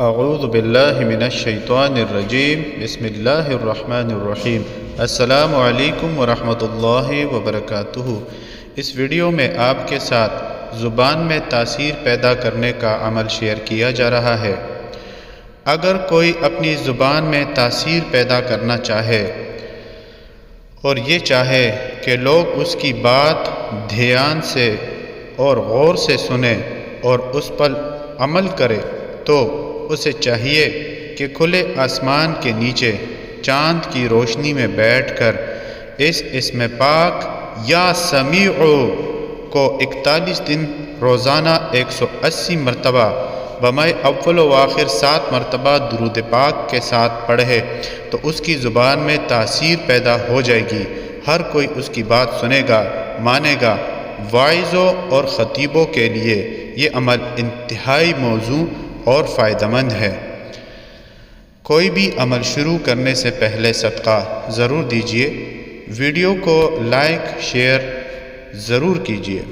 اعوذ باللہ من الشیطان الرجیم بسم اللہ الرحمن الرحیم۔ السلام علیکم ورحمۃ اللہ وبرکاتہ۔ اس ویڈیو میں آپ کے ساتھ زبان میں تاثیر پیدا کرنے کا عمل شیئر کیا جا رہا ہے۔ اگر کوئی اپنی زبان میں تاثیر پیدا کرنا چاہے اور یہ چاہے کہ لوگ اس کی بات دھیان سے اور غور سے سنیں اور اس پر عمل کرے تو اسے چاہیے کہ کھلے آسمان کے نیچے چاند کی روشنی میں بیٹھ کر اس اسم پاک یا سمیع کو 41 دن روزانہ 180 مرتبہ بمائے اول و آخر 7 مرتبہ درود پاک کے ساتھ پڑھے تو اس کی زبان میں تاثیر پیدا ہو جائے گی۔ ہر کوئی اس کی بات سنے گا، مانے گا۔ واعظوں اور خطیبوں کے لیے یہ عمل انتہائی موزوں اور فائدہ مند ہے۔ کوئی بھی عمل شروع کرنے سے پہلے صدقہ ضرور دیجیے۔ ویڈیو کو لائک شیئر ضرور کیجیے۔